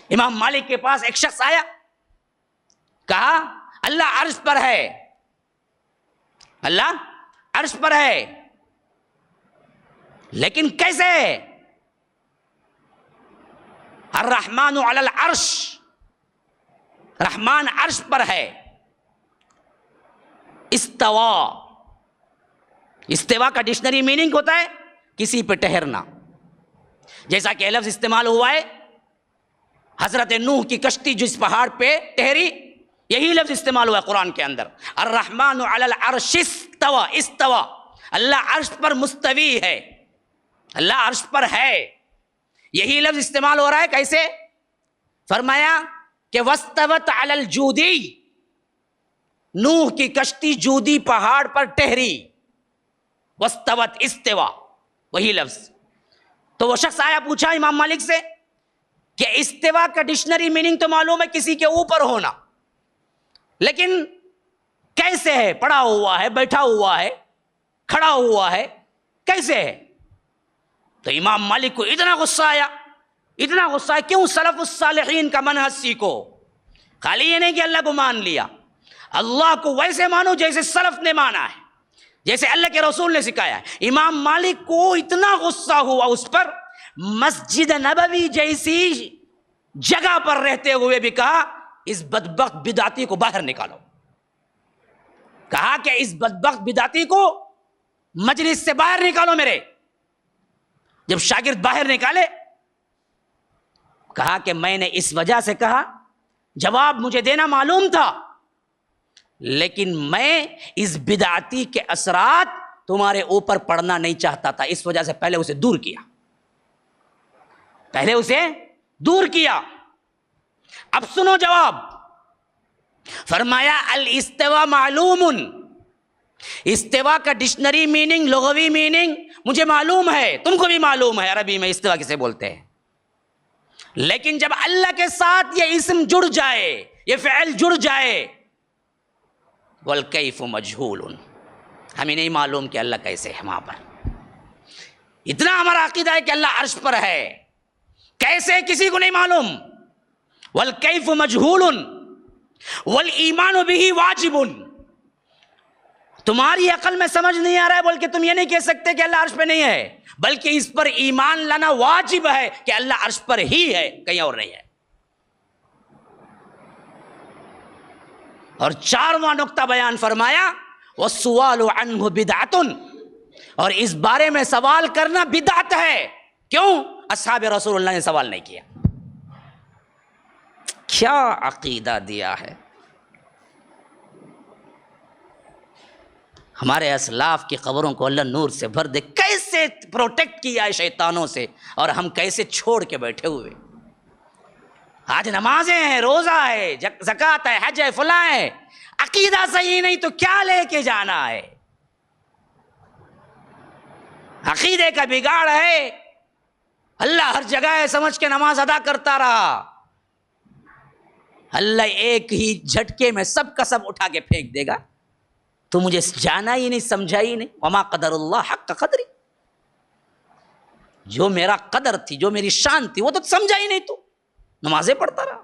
امام مالک کے پاس ایک شخص آیا، کہا اللہ عرش پر ہے، اللہ عرش پر ہے، لیکن کیسے؟ الرحمن علی العرش، رحمان عرش پر ہے۔ استوا، استوا کا ڈکشنری میننگ ہوتا ہے کسی پہ ٹھہرنا، جیسا کہ لفظ استعمال ہوا ہے حضرت نوح کی کشتی جس پہاڑ پہ ٹھہری، یہی لفظ استعمال ہوا ہے قرآن کے اندر، الرحمن علی العرش استوا، استوا، اللہ عرش پر مستوی ہے، اللہ عرش پر ہے، یہی لفظ استعمال ہو رہا ہے۔ کیسے؟ فرمایا کہ واستوت علی الجودی، نوح کی کشتی جودی پہاڑ پر ٹھہری، واستوت، استوا، وہی لفظ۔ تو وہ شخص آیا، پوچھا امام مالک سے کہ استوا کا ڈکشنری میننگ تو معلوم ہے کسی کے اوپر ہونا، لیکن کیسے ہے؟ پڑا ہوا ہے، بیٹھا ہوا ہے، کھڑا ہوا ہے، کیسے ہے؟ تو امام مالک کو اتنا غصہ آیا، اتنا غصہ آیا، کیوں؟ سلف الصالحین کا منہج سیکھو، خالی یہ نہیں کہ اللہ کو مان لیا، اللہ کو ویسے مانو جیسے سلف نے مانا ہے، جیسے اللہ کے رسول نے سکھایا ہے۔ امام مالک کو اتنا غصہ ہوا اس پر، مسجد نبوی جیسی جگہ پر رہتے ہوئے بھی کہا اس بدبخت بدعتی کو باہر نکالو، کہا کہ اس بدبخت بدعتی کو مجلس سے باہر نکالو میرے۔ جب شاگرد باہر نکالے، کہا کہ میں نے اس وجہ سے کہا، جواب مجھے دینا معلوم تھا، لیکن میں اس بدعتی کے اثرات تمہارے اوپر پڑنا نہیں چاہتا تھا، اس وجہ سے پہلے اسے دور کیا، پہلے اسے دور کیا۔ اب سنو جواب، فرمایا الاستوا معلوم، استوا کا ڈکشنری میننگ، لغوی میننگ مجھے معلوم ہے، تم کو بھی معلوم ہے عربی میں استوا کسے بولتے ہیں، لیکن جب اللہ کے ساتھ یہ اسم جڑ جائے، یہ فعل جڑ جائے، والکیف مجہول، ہمیں نہیں معلوم کہ اللہ کیسے ہے وہاں پر۔ اتنا ہمارا عقیدہ ہے کہ اللہ عرش پر ہے، کیسے کسی کو نہیں معلوم، والکیف مجہول والایمان بہ واجب۔ تمہاری عقل میں سمجھ نہیں آ رہا ہے بلکہ تم یہ نہیں کہہ سکتے کہ اللہ عرش پہ نہیں ہے، بلکہ اس پر ایمان لانا واجب ہے کہ اللہ عرش پر ہی ہے، کہیں اور نہیں ہے۔ اور چارواں نقطہ بیان فرمایا والسؤال عنہ بدعۃ، اور اس بارے میں سوال کرنا بدعت ہے۔ کیوں؟ اصحاب رسول اللہ نے سوال نہیں کیا۔ کیا عقیدہ دیا ہے! ہمارے اسلاف کی قبروں کو اللہ نور سے بھر دے، کیسے پروٹیکٹ کیا ہے شیطانوں سے، اور ہم کیسے چھوڑ کے بیٹھے ہوئے۔ آج نمازیں ہیں، روزہ ہے، زکوٰۃ ہے، حج ہے، فلاں ہے، عقیدہ صحیح نہیں تو کیا لے کے جانا ہے؟ عقیدے کا بگاڑ ہے، اللہ ہر جگہ ہے سمجھ کے نماز ادا کرتا رہا، اللہ ایک ہی جھٹکے میں سب کا سب اٹھا کے پھینک دے گا۔ تو مجھے جانا ہی نہیں، سمجھا ہی نہیں، وما قدر اللہ حق قدری، جو میرا قدر تھی، جو میری شان تھی، وہ تو سمجھا ہی نہیں، تو نمازیں پڑھتا رہا۔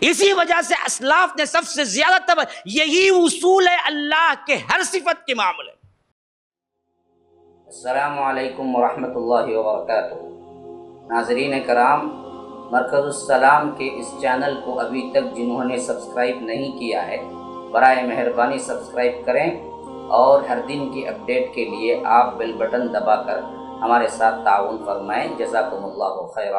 اسی وجہ سے اسلاف نے سب سے زیادہ یہی اصول ہے اللہ کے ہر صفت کے معاملے۔ السلام علیکم ورحمۃ اللہ وبرکاتہ۔ ناظرین کرام، مرکز السلام کے اس چینل کو ابھی تک جنہوں نے سبسکرائب نہیں کیا ہے، برائے مہربانی سبسکرائب کریں، اور ہر دن کی اپڈیٹ کے لیے آپ بیل بٹن دبا کر ہمارے ساتھ تعاون فرمائیں۔ جزاکم اللہ خیرا۔